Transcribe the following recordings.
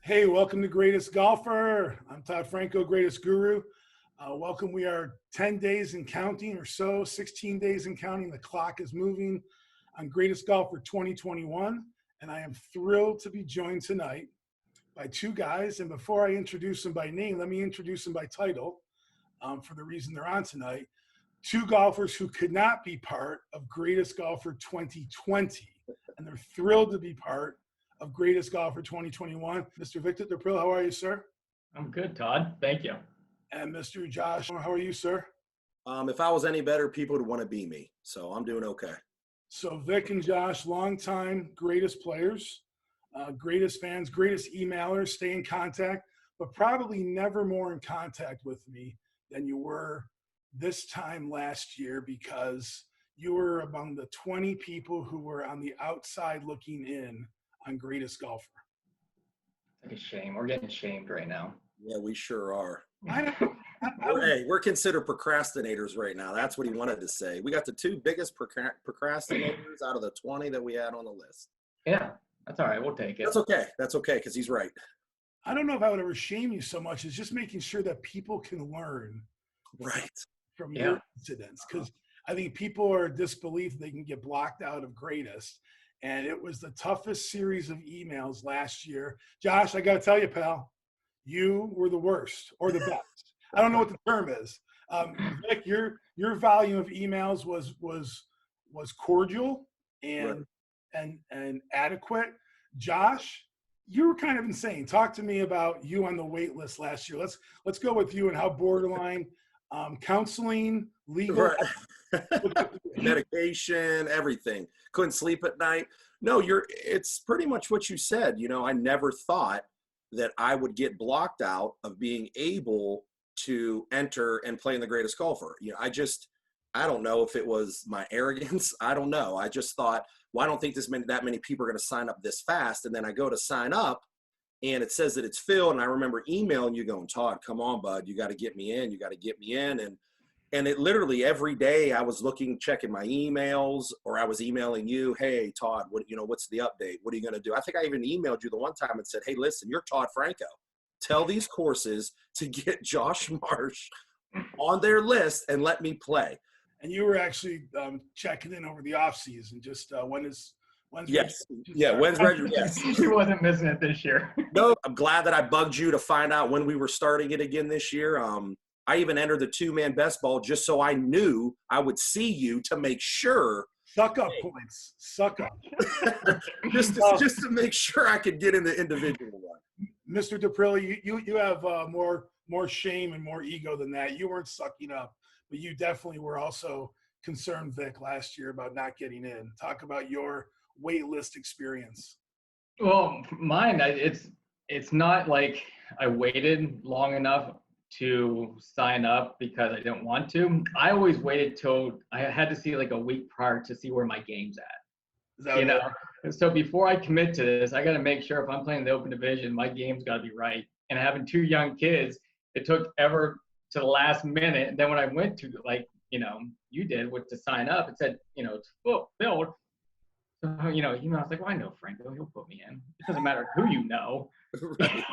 Hey, welcome to Greatest Golfer. I'm Todd Franco, Greatest Guru. Welcome. We are 10 days and counting or so, 16 days and counting. The clock is moving on Greatest Golfer 2021. And I am thrilled to be joined tonight by two guys. And before I introduce them by name, let me introduce them by title for the reason they're on tonight. Two golfers who could not be part of Greatest Golfer 2020. And they're thrilled to be part of Greatest Golfer 2021. Mr. Victor Dupril, how are you, sir? I'm good, Todd. Thank you. And Mr. Josh, how are you, sir? If I was any better, people would want to be me. So I'm doing okay. So Vic and Josh, longtime greatest players, greatest fans, greatest emailers, stay in contact, but probably never more in contact with me than you were this time last year, because you were among the 20 people who were on the outside looking in on Greatest Golfer. It's like a shame. We're getting shamed right now. Yeah, we sure are. I We're considered procrastinators right now. That's what he wanted to say. We got the two biggest procrastinators out of the 20 that we had on the list. Yeah, that's all right. We'll take it. That's okay. That's okay, because he's right. I don't know if I would ever shame you so much as just making sure that people can learn Right. from Yeah. your incidents. Because I think people are disbelief they can get blocked out of Greatest. And it was the toughest series of emails last year. Josh, I got to tell you, pal, you were the worst or the best. I don't know what the term is. Vic, your volume of emails was cordial and adequate. Josh, you were kind of insane. Talk to me about you on the wait list last year. Let's go with you and how borderline counseling, legal, Right. Medication, everything. Couldn't sleep at night. No, it's pretty much what you said. You know, I never thought that I would get blocked out of being able to enter and play in the Greatest Golfer. You know, I don't know if it was my arrogance. I don't know. I just thought, well, I don't think that many people are going to sign up this fast. And then I go to sign up and it says that it's filled. And I remember emailing you going, Todd, come on, bud, you got to get me in. You got to get me in. And it literally every day I was checking my emails, or I was emailing you, hey, Todd, what's the update? What are you going to do? I think I even emailed you the one time and said, hey, listen, you're Todd Franco. Tell these courses to get Josh Marsh on their list and let me play. and you were actually checking in over the off season. Just when's Yes. Yeah. When's Reggie? Yes. He wasn't missing it this year. No, I'm glad that I bugged you to find out when we were starting it again this year. I even entered the 2-man best ball just so I knew I would see you to make sure. suck up points. Suck up. just to make sure I could get in the individual one. Mr. Dupril, you have more shame and more ego than that. You weren't sucking up, but you definitely were also concerned, Vic, last year about not getting in. Talk about your wait list experience. Well, mine, it's not like I waited long enough to sign up because I didn't want to. I always waited till I had to see like a week prior to see where my game's at. Is that what And so before I commit to this, I got to make sure if I'm playing the open division, my game's got to be right. And having two young kids, it took ever to the last minute. And then when I went to, like, you did, with to sign up, it said, it's filled. So, I was like, well, I know Franco, he'll put me in. It doesn't matter who you know. Right.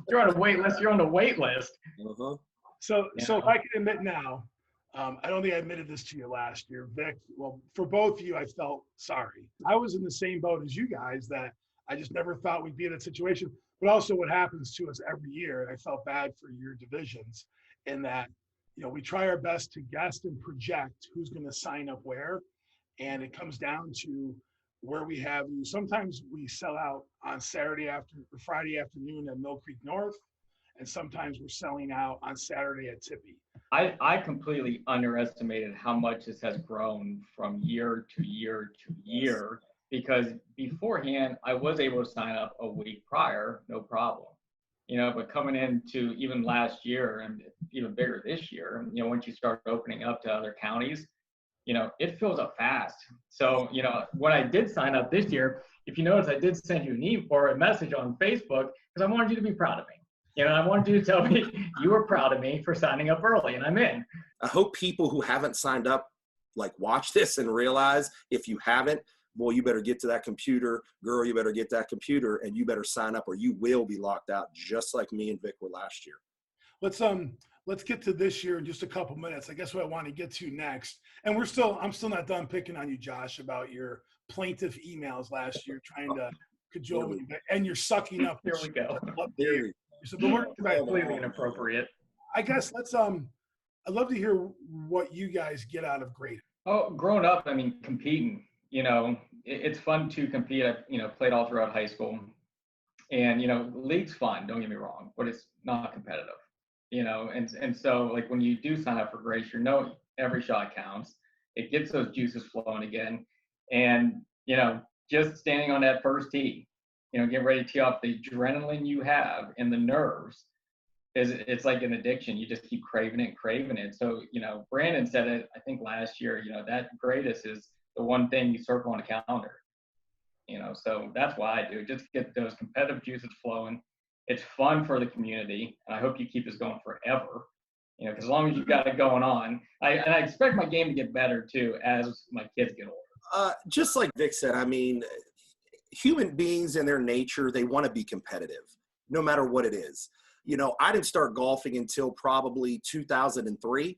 You're on a wait list, you're on the wait list. Uh-huh. So if I can admit now, I don't think I admitted this to you last year, Vic. Well, for both of you, I felt sorry. I was in the same boat as you guys, that I just never thought we'd be in that situation. But also what happens to us every year, and I felt bad for your divisions in that, we try our best to guess and project who's going to sign up where. And it comes down to where we have you. Sometimes we sell out on Friday afternoon at Mill Creek North, and sometimes we're selling out on Saturday at Tippy. I completely underestimated how much this has grown from year to year to year, because beforehand I was able to sign up a week prior, no problem. But coming into even last year and even bigger this year, once you start opening up to other counties, it fills up fast. So, when I did sign up this year, if you notice, I did send you an email or a message on Facebook because I wanted you to be proud of me. I wanted you to tell me you were proud of me for signing up early, and I'm in. I hope people who haven't signed up watch this and realize, if you haven't, boy, you better get to that computer. Girl, you better get that computer, and you better sign up or you will be locked out, just like me and Vic were last year. Let's get to this year in just a couple minutes. I guess what I want to get to next, and I'm still not done picking on you, Josh, about your plaintiff emails last year trying to cajole me, and you're sucking up. Here we go. So, but we're Completely inappropriate. I guess I'd love to hear what you guys get out of grading. Oh, growing up, I mean, competing, it's fun to compete. I've, played all throughout high school, and, league's fun, don't get me wrong, but it's not competitive, and so like when you do sign up for grades, every shot counts. It gets those juices flowing again. And, just standing on that first tee, getting ready to tee off, the adrenaline you have and the nerves it's like an addiction. You just keep craving it. So, Brandon said it, I think last year, that greatest is the one thing you circle on a calendar, so that's why I do it. Just get those competitive juices flowing. It's fun for the community. And I hope you keep this going forever, because as long as you've got it going on, I expect my game to get better too, as my kids get older. Just like Vic said, I mean, human beings in their nature, they want to be competitive no matter what it is. I didn't start golfing until probably 2003.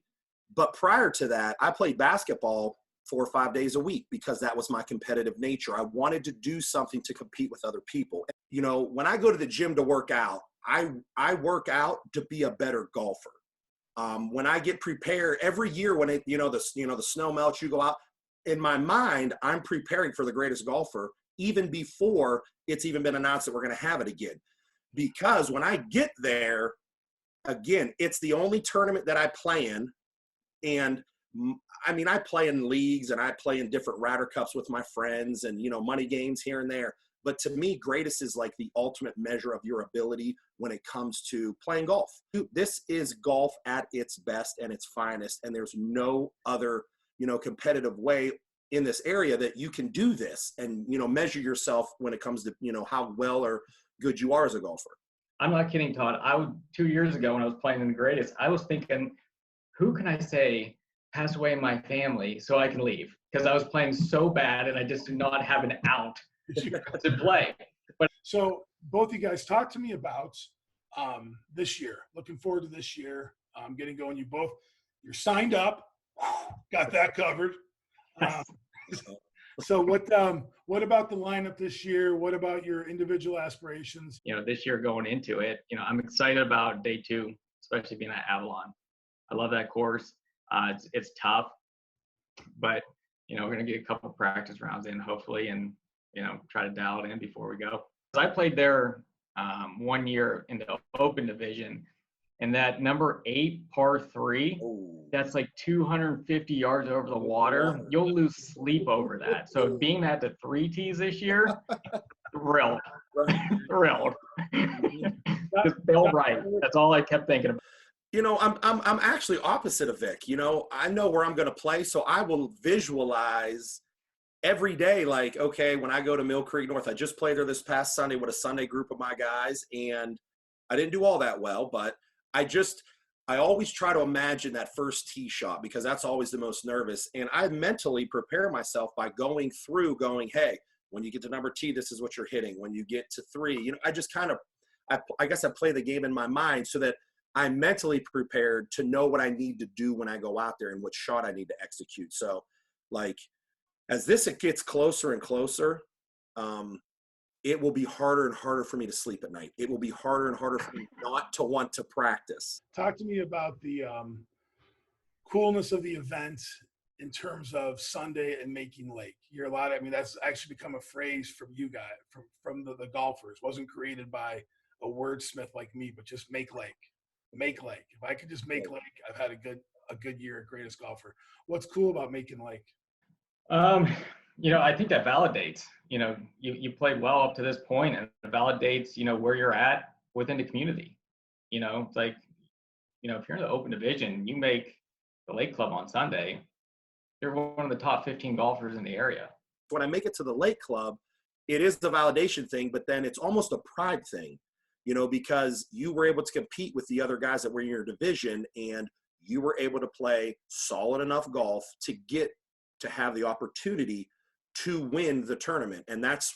But prior to that, I played basketball 4 or 5 days a week because that was my competitive nature. I wanted to do something to compete with other people. When I go to the gym to work out, I work out to be a better golfer. When I get prepared every year, when the snow melts, you go out. In my mind, I'm preparing for the greatest golfer even before it's even been announced that we're going to have it again. Because when I get there, again, it's the only tournament that I play in. And I mean, I play in leagues and I play in different Ryder Cups with my friends and, money games here and there. But to me, greatest is like the ultimate measure of your ability when it comes to playing golf. This is golf at its best and its finest. And there's no other, competitive way in this area that you can do this and, measure yourself when it comes to, how well or good you are as a golfer. I'm not kidding, Todd. 2 years ago when I was playing in the greatest, I was thinking, who can I say passed away in my family so I can leave? Because I was playing so bad and I just did not have an out to play. But so both you guys talk to me about this year. Looking forward to this year. Getting going. You're signed up. Got that covered. So what about the lineup this year? What about your individual aspirations? This year going into it, I'm excited about day 2, especially being at Avalon. I love that course. It's tough, but we're gonna get a couple practice rounds in hopefully, and try to dial it in before we go. I played there 1 year in the Open division, and that number 8 par 3, that's like 250 yards over the water. You'll lose sleep over that. So being at the 3 tees this year, thrilled. Just feel right. That's all I kept thinking about. I'm actually opposite of Vic. I know where I'm going to play, so I will visualize every day. Like, okay, when I go to Mill Creek North, I just played there this past Sunday with a Sunday group of my guys, and I didn't do all that well, but I always try to imagine that first tee shot because that's always the most nervous. And I mentally prepare myself by going, hey, when you get to number tee, this is what you're hitting. When you get to 3, I just I guess I play the game in my mind so that I'm mentally prepared to know what I need to do when I go out there and what shot I need to execute. So like, as it gets closer and closer, it will be harder and harder for me to sleep at night. It will be harder and harder for me not to want to practice. Talk to me about the coolness of the event in terms of Sunday and making lake. That's actually become a phrase from you guys, from the golfers. It wasn't created by a wordsmith like me, but just make lake. Make lake. If I could just make lake, I've had a good year at Greatest Golfer. What's cool about making lake? I think that validates, you played well up to this point, and it validates, where you're at within the community. It's like, if you're in the Open division, you make the Lake Club on Sunday, you're one of the top 15 golfers in the area. When I make it to the Lake Club, it is the validation thing, but then it's almost a pride thing, because you were able to compete with the other guys that were in your division, and you were able to play solid enough golf to get to have the opportunity to win the tournament. And that's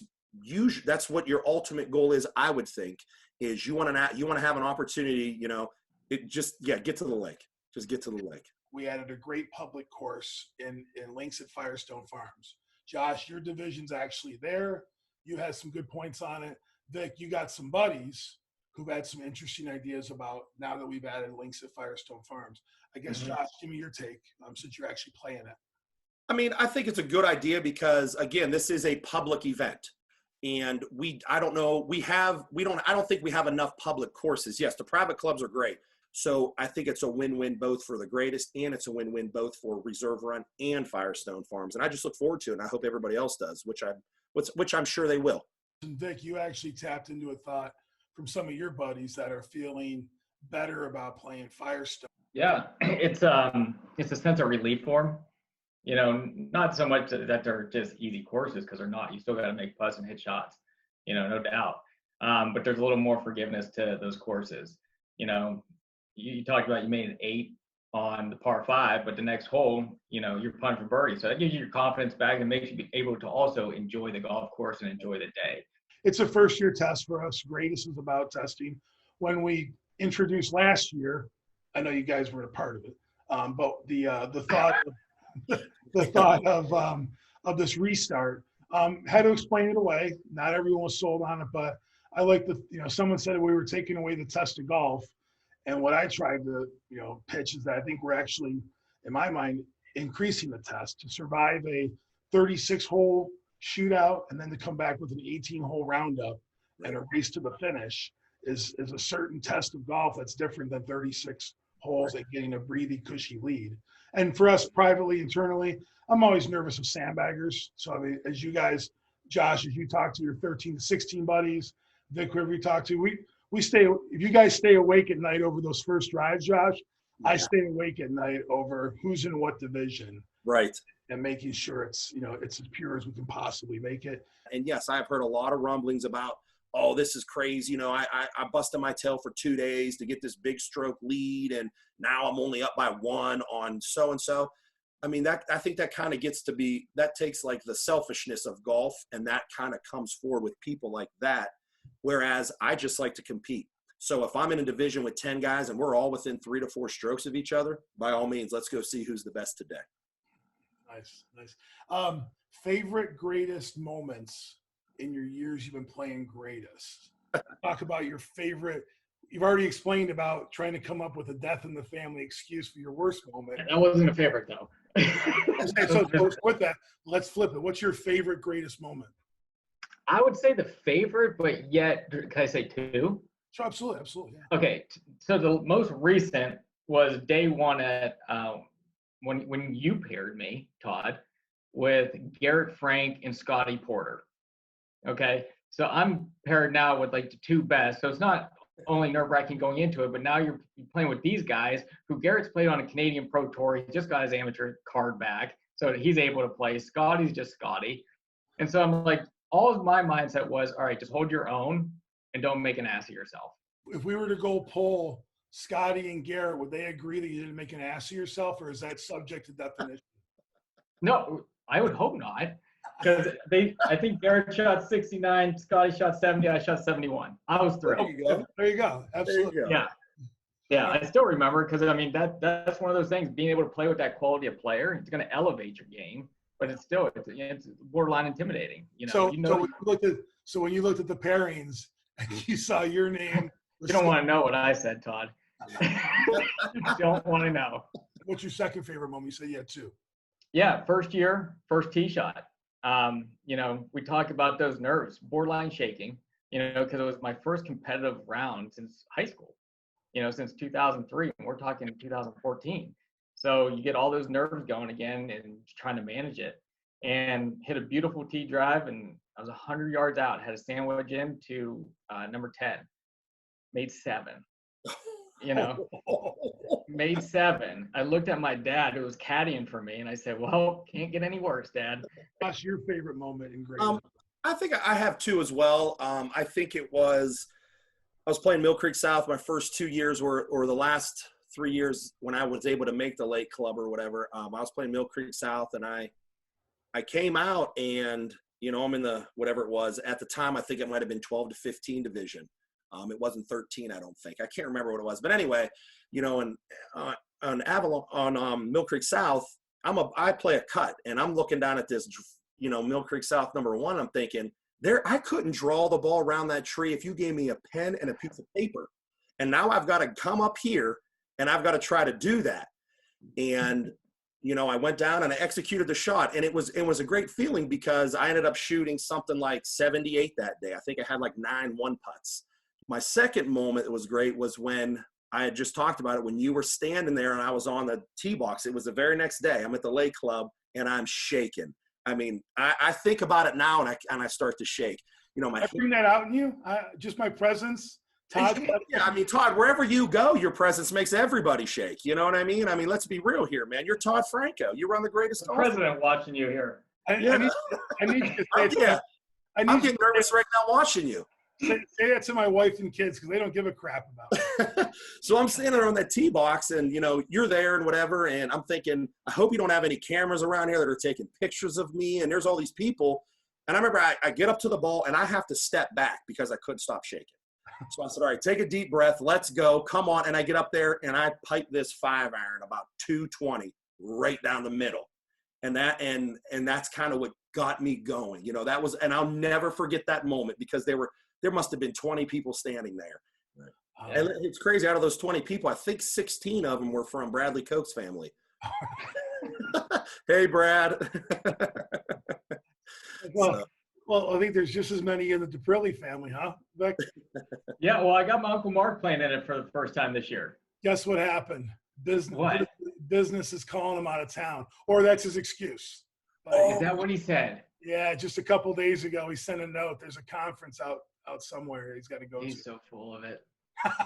what your ultimate goal is, I would think, is you want to have an opportunity, you know, get to the lake. Just get to the lake. We added a great public course in links at Firestone Farms. Josh, your division's actually there. You had some good points on it. Vic, you got some buddies who've had some interesting ideas about now that we've added links at Firestone Farms. I guess, Josh, give me your take since you're actually playing it. I mean, I think it's a good idea because, again, this is a public event. And I don't think we have enough public courses. Yes, the private clubs are great. So I think it's a win-win both for the greatest, and it's a win-win both for Reserve Run and Firestone Farms. And I just look forward to it, and I hope everybody else does, which I'm sure they will. And Vic, you actually tapped into a thought from some of your buddies that are feeling better about playing Firestone. Yeah, it's a sense of relief for them. You know, not so much that they're just easy courses, because they're not. You still got to make putts and hit shots, you know, no doubt. But there's a little more forgiveness to those courses. You know, you talked about you made an 8 on the par 5, but the next hole, you know, you're putting for birdie. So that gives you your confidence back and makes you be able to also enjoy the golf course and enjoy the day. It's a first-year test for us. Greatest is about testing. When we introduced last year, I know you guys weren't a part of it, but the thought of this restart, had to explain it away. Not everyone was sold on it, but I like someone said we were taking away the test of golf. And what I tried to, pitch is that I think we're actually, in my mind, increasing the test to survive a 36-hole shootout and then to come back with an 18-hole roundup and a race to the finish is a certain test of golf that's different than 36 holes and getting a breathy, cushy lead. And for us privately, internally, I'm always nervous of sandbaggers. So, I mean, as you guys, Josh, as you talk to your 13 to 16 buddies, Vic, whoever you talk to, we stay, if you guys stay awake at night over those first drives, Josh, I stay awake at night over who's in what division. Right. And making sure it's as pure as we can possibly make it. And yes, I've heard a lot of rumblings about, oh, this is crazy. I busted my tail for 2 days to get this big stroke lead, and now I'm only up by 1 on so-and-so. I mean, I think that kind of gets to be, that takes like the selfishness of golf, and that kind of comes forward with people like that. Whereas I just like to compete. So if I'm in a division with 10 guys and we're all within 3 to 4 strokes of each other, by all means, let's go see who's the best today. Nice. Favorite greatest moments in your years you've been playing greatest? Talk about your favorite. You've already explained about trying to come up with a death in the family excuse for your worst moment. That wasn't a favorite, though. so with that, let's flip it. What's your favorite greatest moment? I would say the favorite, but yet, can I say 2? Sure, absolutely. Yeah. Okay, so the most recent was day 1 at when you paired me, Todd, with Garrett Frank and Scotty Porter. Okay, so I'm paired now with like the 2 best. So it's not only nerve-wracking going into it, but now you're playing with these guys who Garrett's played on a Canadian Pro Tour. He just got his amateur card back, so he's able to play. Scotty's just Scotty. And so I'm like, all of my mindset was, all right, just hold your own and don't make an ass of yourself. If we were to go poll Scotty and Garrett, would they agree that you didn't make an ass of yourself, or is that subject to definition? No, I would hope not. Because I think Garrett shot 69, Scotty shot 70, I shot 71. I was thrilled. There you go. Absolutely. There you go. Yeah, I still remember, because I mean that's one of those things. Being able to play with that quality of player, it's going to elevate your game, but it's still it's borderline intimidating. So when you looked at the pairings and you saw your name, you don't want to know what I said, Todd. You don't want to know. What's your second favorite moment? You said you had 2. Yeah, first year, first tee shot. We talked about those nerves, borderline shaking, because it was my first competitive round since high school, since 2003, and we're talking 2014. So you get all those nerves going again and trying to manage it, and hit a beautiful tee drive, and I was 100 yards out, had a sandwich in to number 10, made 7. Made 7. I looked at my dad, who was caddying for me, and I said, well, can't get any worse, Dad. What's your favorite moment in grade? I think I have 2 as well. I think I was playing Mill Creek South my first 2 years or the last 3 years when I was able to make the Lake Club or whatever. I was playing Mill Creek South, and I I came out and, you know, I'm in the, whatever it was at the time, I think it might've been 12 to 15 division. It wasn't 13, I don't think. I can't remember what it was, but anyway, you know, and on Avalon, on Mill Creek South, I play a cut, and I'm looking down at this, you know, Mill Creek South #1. I'm thinking, I couldn't draw the ball around that tree if you gave me a pen and a piece of paper. And now I've got to come up here and I've got to try to do that. And, you know, I went down and I executed the shot, and it was a great feeling because I ended up shooting something like 78 that day. I think I had like 9 1-putts. My second moment that was great was when I had just talked about it, when you were standing there and I was on the tee box. It was the very next day. I'm at the Lake Club and I'm shaking. I mean, I think about it now and I start to shake. You know, I bring that out in you. Just my presence. Todd. Yeah, I mean, Todd, wherever you go, your presence makes everybody shake. You know what I mean? I mean, let's be real here, man. You're Todd Franco. You run the greatest golf. President watching you here. I need to say yeah. I'm getting nervous right now watching you. Say that to my wife and kids because they don't give a crap about it. So I'm standing there on that tee box, and, you know, you're there and whatever, and I'm thinking, I hope you don't have any cameras around here that are taking pictures of me, and there's all these people. And I remember I get up to the ball, and I have to step back because I couldn't stop shaking. So I said, all right, take a deep breath. Let's go. Come on. And I get up there, and I pipe this 5-iron about 220 right down the middle. And that's kind of what got me going. You know, that was, and I'll never forget that moment because there must have been 20 people standing there. Right. And it's crazy. Out of those 20 people, I think 16 of them were from Bradley Koch's family. Hey, Brad. Well, I think there's just as many in the DePrilli family, huh, Beck? Yeah, well, I got my Uncle Mark playing in it for the first time this year. Guess what happened? What? Business is calling him out of town, or that's his excuse. But, Is that what he said? Yeah, just a couple days ago, he sent a note. There's a conference out somewhere he's got to go to. He's so full of it.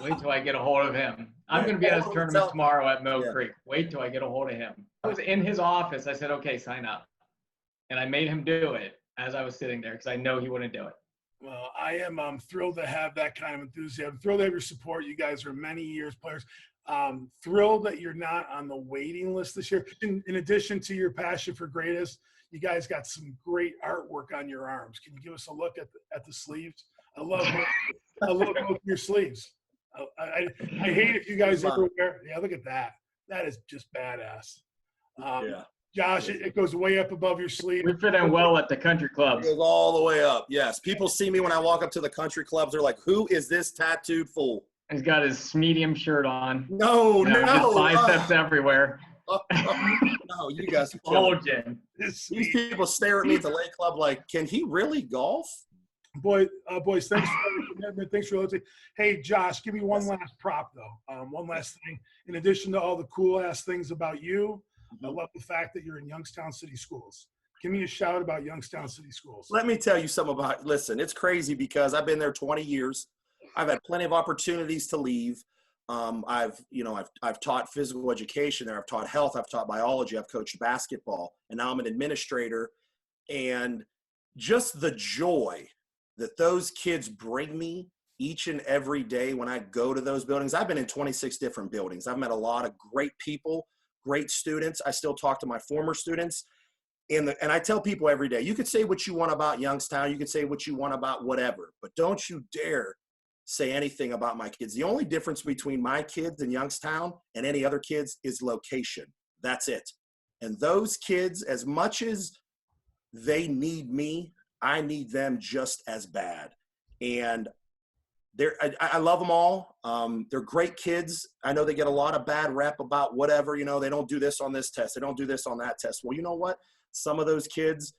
Wait till I get a hold of him. I'm going to be at his tournament tomorrow at Mill Creek. Wait till I get a hold of him. I was in his office. I said, okay, sign up. And I made him do it as I was sitting there because I know he wouldn't do it. Well, I am thrilled to have that kind of enthusiasm. Thrilled to have your support. You guys are many years players. Thrilled that you're not on the waiting list this year. In addition to your passion for greatest, you guys got some great artwork on your arms. Can you give us a look at the sleeves? I love both your sleeves. I hate if you guys ever wear. Yeah, look at that. That is just badass. Yeah. Josh, it goes way up above your sleeve. We fit in well at the country clubs. It goes all the way up. Yes. People see me when I walk up to the country clubs. They're like, who is this tattooed fool? He's got his medium shirt on. No. Just biceps everywhere. No, you guys are killing me. These people stare at me at the Lake Club like, can he really golf? Boys, thanks for the commitment. Thanks for listening. Hey, Josh, give me one last prop, though. One last thing. In addition to all the cool-ass things about you, I love the fact that you're in Youngstown City Schools. Give me a shout about Youngstown City Schools. Let me tell you something about, listen, it's crazy because I've been there 20 years. I've had plenty of opportunities to leave. I've taught physical education there. I've taught health. I've taught biology. I've coached basketball. And now I'm an administrator. And just the joy that those kids bring me each and every day when I go to those buildings. I've been in 26 different buildings. I've met a lot of great people, great students. I still talk to my former students. And I tell people every day, you could say what you want about Youngstown. You could say what you want about whatever, but don't you dare say anything about my kids. The only difference between my kids in Youngstown and any other kids is location. That's it. And those kids, as much as they need me, I need them just as bad. And I love them all. They're great kids. I know they get a lot of bad rep about whatever, they don't do this on this test. They don't do this on that test. Well, you know what? Some of those kids,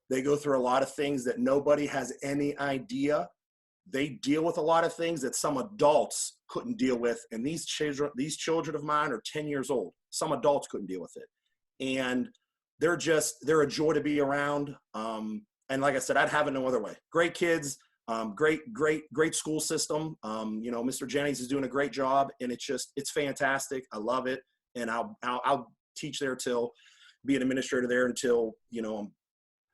they go through a lot of things that nobody has any idea. They deal with a lot of things that some adults couldn't deal with. And these children of mine are 10 years old. Some adults couldn't deal with it. And they're a joy to be around. And like I said, I'd have it no other way. Great kids, great school system. Mr. Jennings is doing a great job, and it's fantastic. I love it. And I'll teach there be an administrator there until, I'm,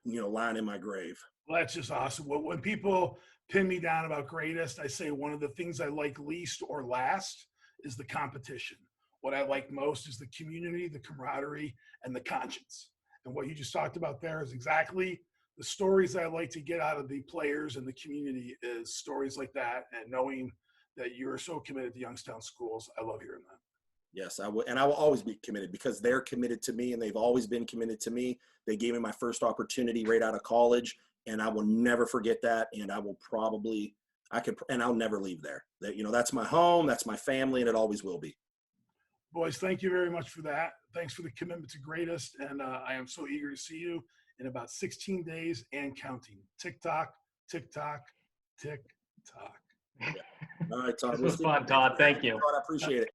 lying in my grave. Well, that's just awesome. When people pin me down about greatest, I say one of the things I like least or last is the competition. What I like most is the community, the camaraderie, and the conscience. And what you just talked about there is exactly the stories I like to get out of the players and the community, is stories like that, and knowing that you're so committed to Youngstown schools. I love hearing that. Yes, I will, and I will always be committed because they're committed to me, and they've always been committed to me. They gave me my first opportunity right out of college, and I will never forget that. And I will probably, and I'll never leave there. That, that's my home, that's my family, and it always will be. Boys, thank you very much for that. Thanks for the commitment to Greatest, and I am so eager to see you in about 16 days and counting. TikTok, TikTok, TikTok. All right, Todd. This was fun, Todd. Thank you. Todd, I appreciate it.